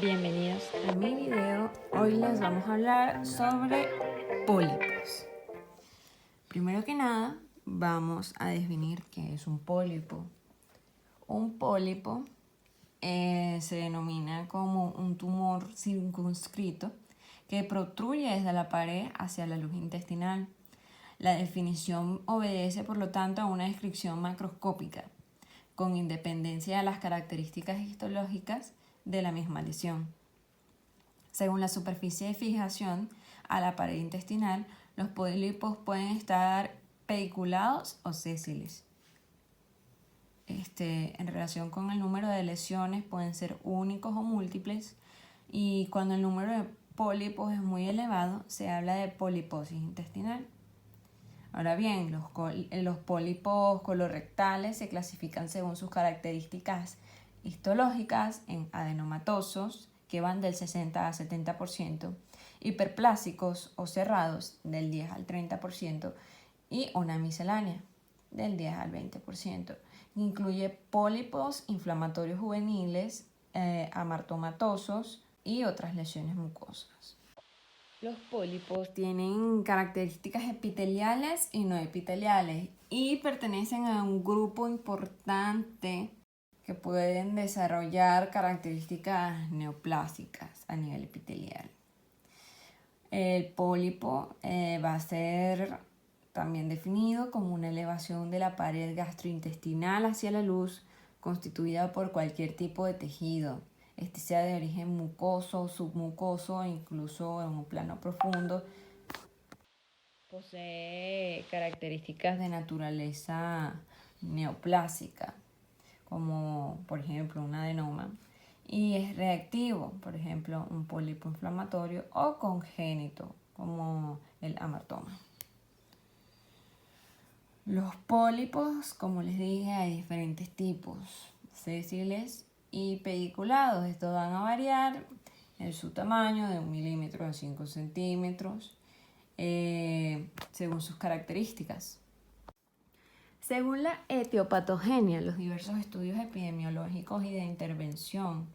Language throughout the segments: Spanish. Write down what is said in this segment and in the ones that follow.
Bienvenidos a mi video. Hoy les vamos a hablar sobre pólipos. Primero que nada, vamos a definir qué es un pólipo. Un pólipo se denomina como un tumor circunscrito que protruye desde la pared hacia la luz intestinal. La definición obedece, por lo tanto, a una descripción macroscópica, con independencia de las características histológicas de la misma lesión. Según la superficie de fijación a la pared intestinal, los pólipos pueden estar pediculados o sésiles. En relación con el número de lesiones, pueden ser únicos o múltiples, y cuando el número de pólipos es muy elevado, se habla de poliposis intestinal. Ahora bien, los pólipos colorectales se clasifican según sus características histológicas en adenomatosos, que van del 60 a 70%, hiperplásicos o cerrados del 10 al 30% y una miscelánea del 10 al 20%. Incluye pólipos inflamatorios juveniles, amartomatosos y otras lesiones mucosas. Los pólipos tienen características epiteliales y no epiteliales y pertenecen a un grupo importante que pueden desarrollar características neoplásicas a nivel epitelial. El pólipo va a ser también definido como una elevación de la pared gastrointestinal hacia la luz, constituida por cualquier tipo de tejido, sea de origen mucoso, submucoso e incluso en un plano profundo. Posee características de naturaleza neoplásica, como por ejemplo un adenoma, y es reactivo, por ejemplo un pólipo inflamatorio, o congénito, como el amartoma. Los pólipos, como les dije, hay diferentes tipos, sésiles y pediculados. Estos van a variar en su tamaño de 1 milímetro a 5 centímetros, según sus características. Según la etiopatogenia, los diversos estudios epidemiológicos y de intervención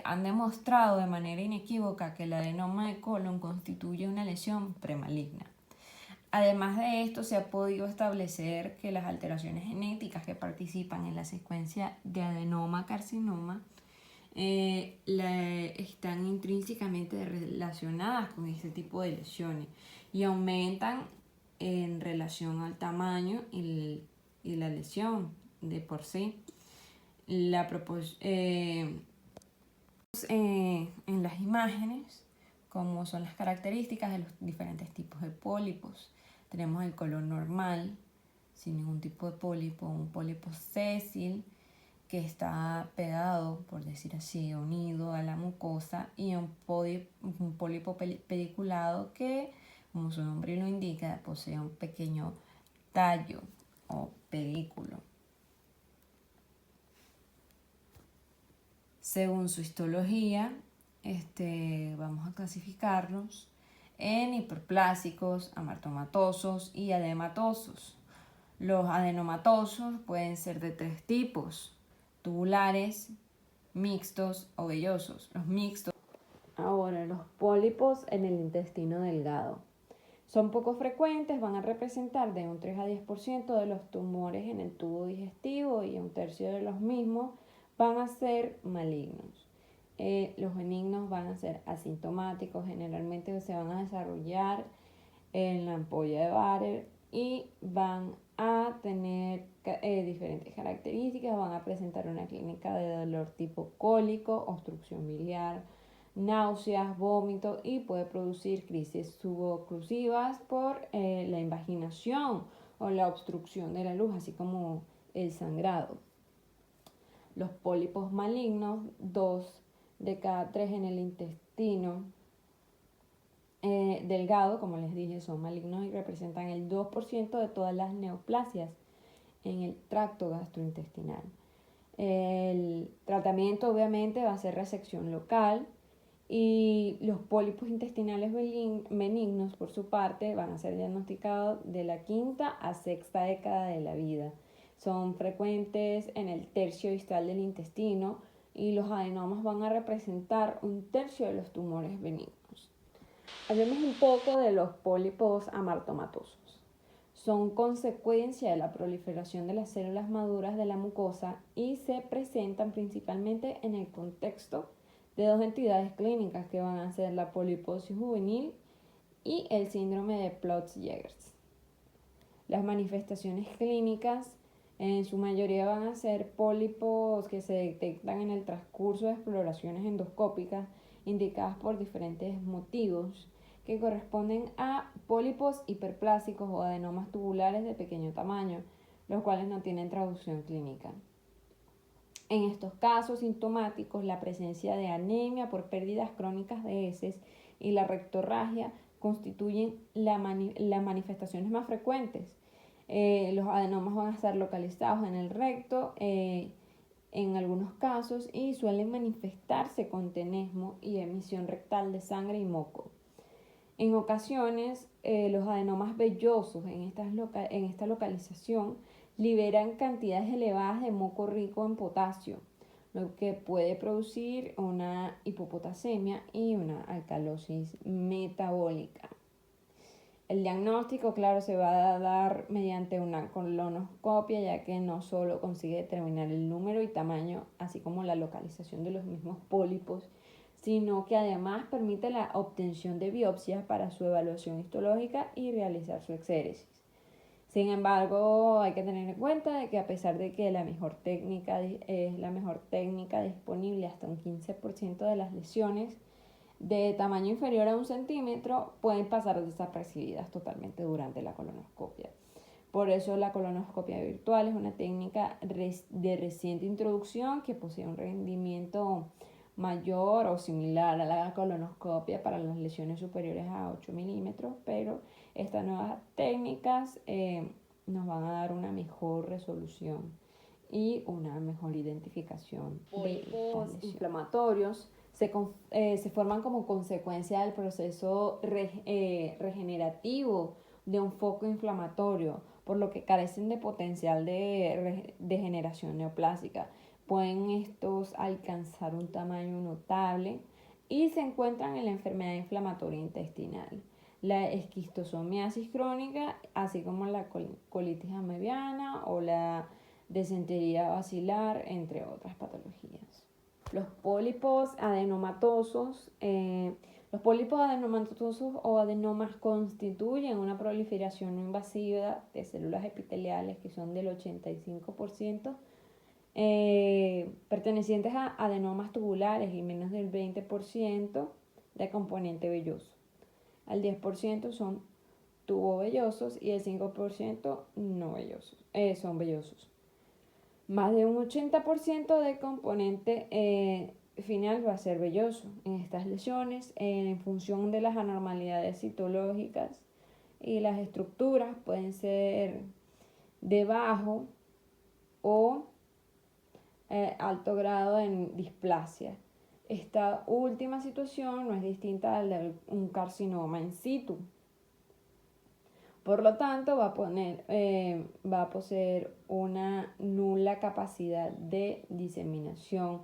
han demostrado de manera inequívoca que el adenoma de colon constituye una lesión premaligna. Además de esto, se ha podido establecer que las alteraciones genéticas que participan en la secuencia de adenoma-carcinoma están intrínsecamente relacionadas con este tipo de lesiones y aumentan en relación al tamaño y la lesión de por sí. En las imágenes, como son las características de los diferentes tipos de pólipos. Tenemos el colon normal, sin ningún tipo de pólipo, un pólipo sésil, que está pegado, por decir así, unido a la mucosa, y un pólipo pediculado que, como su nombre lo indica, posee un pequeño tallo o pedículo. Según su histología, vamos a clasificarlos en hiperplásicos, amartomatosos y adematosos. Los adenomatosos pueden ser de 3 tipos: tubulares, mixtos o vellosos. Los mixtos. Ahora, los pólipos en el intestino delgado son poco frecuentes, van a representar de un 3 a 10% de los tumores en el tubo digestivo, y un tercio de los mismos van a ser malignos. Los benignos van a ser asintomáticos, generalmente se van a desarrollar en la ampolla de Barrett y van a tener diferentes características. Van a presentar una clínica de dolor tipo cólico, obstrucción biliar, náuseas, vómito, y puede producir crisis suboclusivas por la invaginación o la obstrucción de la luz, así como el sangrado. Los pólipos malignos, 2 de cada 3 en el intestino delgado, como les dije, son malignos y representan el 2% de todas las neoplasias en el tracto gastrointestinal. El tratamiento obviamente va a ser resección local, y los pólipos intestinales benignos, por su parte, van a ser diagnosticados de la 5ª a 6ª década de la vida. Son frecuentes en el tercio distal del intestino, y los adenomas van a representar 1/3 de los tumores benignos. Hablemos un poco de los pólipos amartomatosos. Son consecuencia de la proliferación de las células maduras de la mucosa y se presentan principalmente en el contexto de dos entidades clínicas que van a ser la poliposis juvenil y el síndrome de Peutz-Jeghers. Las manifestaciones clínicas en su mayoría van a ser pólipos que se detectan en el transcurso de exploraciones endoscópicas indicadas por diferentes motivos que corresponden a pólipos hiperplásicos o adenomas tubulares de pequeño tamaño, los cuales no tienen traducción clínica. En estos casos sintomáticos, la presencia de anemia por pérdidas crónicas de heces y la rectorragia constituyen las manifestaciones más frecuentes. Los adenomas van a estar localizados en el recto en algunos casos y suelen manifestarse con tenesmo y emisión rectal de sangre y moco. En ocasiones, los adenomas vellosos en esta localización liberan cantidades elevadas de moco rico en potasio, lo que puede producir una hipopotasemia y una alcalosis metabólica. El diagnóstico, claro, se va a dar mediante una colonoscopia, ya que no solo consigue determinar el número y tamaño, así como la localización de los mismos pólipos, sino que además permite la obtención de biopsias para su evaluación histológica y realizar su exéresis. Sin embargo, hay que tener en cuenta de que a pesar de que la mejor técnica es la mejor técnica disponible, hasta un 15% de las lesiones de tamaño inferior a 1 centímetro pueden pasar desapercibidas totalmente durante la colonoscopia. Por eso la colonoscopia virtual es una técnica de reciente introducción que posee un rendimiento mayor o similar a la colonoscopia para las lesiones superiores a 8 milímetros, pero estas nuevas técnicas nos van a dar una mejor resolución y una mejor identificación de pólipos inflamatorios. Se forman como consecuencia del proceso regenerativo de un foco inflamatorio, por lo que carecen de potencial de degeneración neoplástica. Pueden estos alcanzar un tamaño notable y se encuentran en la enfermedad inflamatoria intestinal, la esquistosomiasis crónica, así como la colitis amebiana o la disentería bacilar, entre otras patologías. Los pólipos adenomatosos o adenomas constituyen una proliferación no invasiva de células epiteliales que son del 85%, pertenecientes a adenomas tubulares y menos del 20% de componente velloso. Al 10% son tubovellosos y el 5% no vellosos, son vellosos. Más de un 80% de componente final va a ser velloso. En estas lesiones, en función de las anormalidades citológicas y las estructuras, pueden ser de bajo o alto grado en displasia. Esta última situación no es distinta a la de un carcinoma in situ. Por lo tanto, va a poseer una nula capacidad de diseminación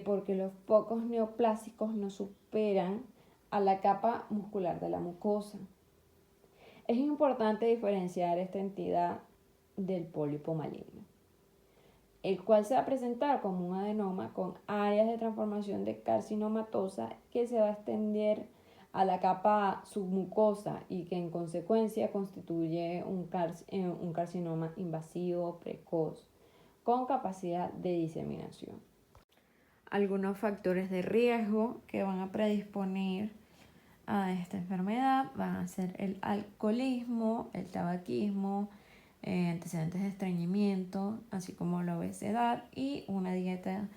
porque los focos neoplásicos no superan a la capa muscular de la mucosa. Es importante diferenciar esta entidad del pólipo maligno, el cual se va a presentar como un adenoma con áreas de transformación de carcinomatosa que se va a extender a la capa submucosa y que en consecuencia constituye un carcinoma invasivo precoz con capacidad de diseminación. Algunos factores de riesgo que van a predisponer a esta enfermedad van a ser el alcoholismo, el tabaquismo, antecedentes de estreñimiento, así como la obesidad y una dieta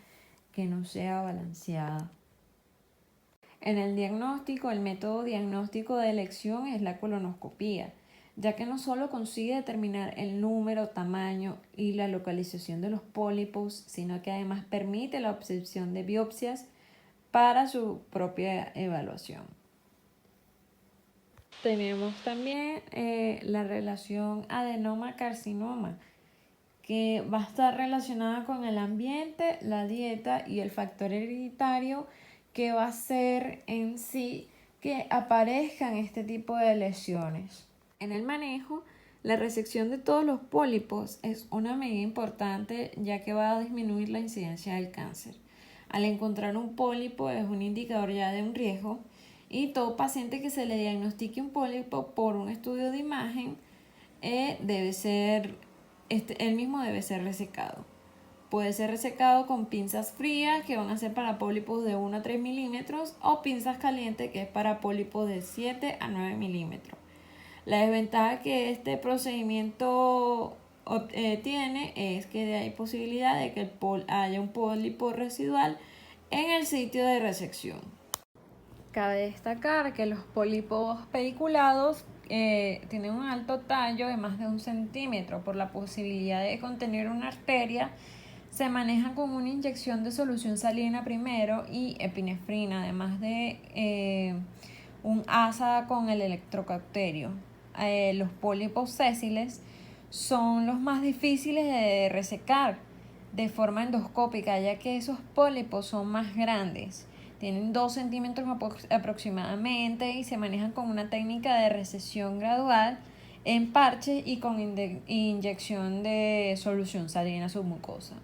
que no sea balanceada. En el diagnóstico, el método diagnóstico de elección es la colonoscopía, ya que no solo consigue determinar el número, tamaño y la localización de los pólipos, sino que además permite la obtención de biopsias para su propia evaluación. Tenemos también la relación adenoma-carcinoma, que va a estar relacionada con el ambiente, la dieta y el factor hereditario que va a hacer en sí que aparezcan este tipo de lesiones. En el manejo, la resección de todos los pólipos es una medida importante ya que va a disminuir la incidencia del cáncer. Al encontrar un pólipo es un indicador ya de un riesgo y todo paciente que se le diagnostique un pólipo por un estudio de imagen él mismo debe ser resecado. Puede ser resecado con pinzas frías que van a ser para pólipos de 1 a 3 milímetros o pinzas calientes que es para pólipos de 7 a 9 milímetros. La desventaja que este procedimiento tiene es que hay posibilidad de que haya un pólipo residual en el sitio de resección. Cabe destacar que los pólipos pediculados tienen un alto tallo de más de 1 centímetro. Por la posibilidad de contener una arteria, se manejan con una inyección de solución salina primero y epinefrina, además de un asa con el electrocauterio. Los pólipos sésiles son los más difíciles de resecar de forma endoscópica, ya que esos pólipos son más grandes. Tienen 2 centímetros aproximadamente y se manejan con una técnica de recesión gradual en parche y con inyección de solución salina submucosa.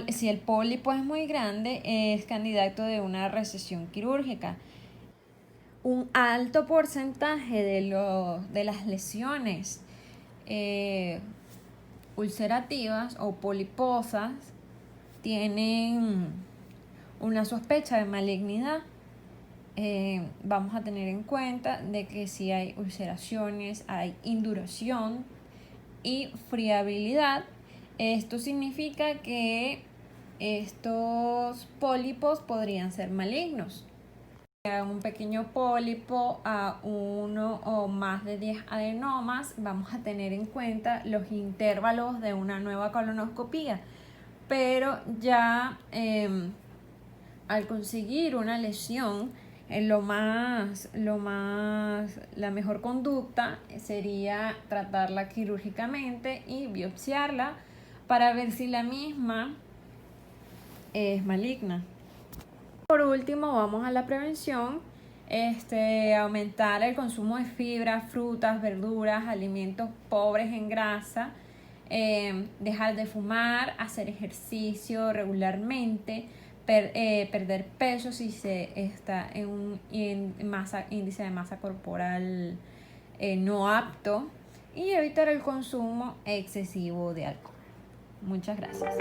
Si el pólipo es muy grande, es candidato de una recesión quirúrgica. Un alto porcentaje de las lesiones ulcerativas o poliposas tienen una sospecha de malignidad. Vamos a tener en cuenta de que si hay ulceraciones, hay induración y friabilidad. Esto significa que estos pólipos podrían ser malignos. Un pequeño pólipo a 1 o más de 10 adenomas, vamos a tener en cuenta los intervalos de una nueva colonoscopía, pero ya al conseguir una lesión, la mejor conducta sería tratarla quirúrgicamente y biopsiarla para ver si la misma es maligna. Por último, vamos a la prevención. Aumentar el consumo de fibras, frutas, verduras, alimentos pobres en grasa, dejar de fumar, hacer ejercicio regularmente, perder peso si se está en un índice de masa corporal no apto y evitar el consumo excesivo de alcohol. Muchas gracias.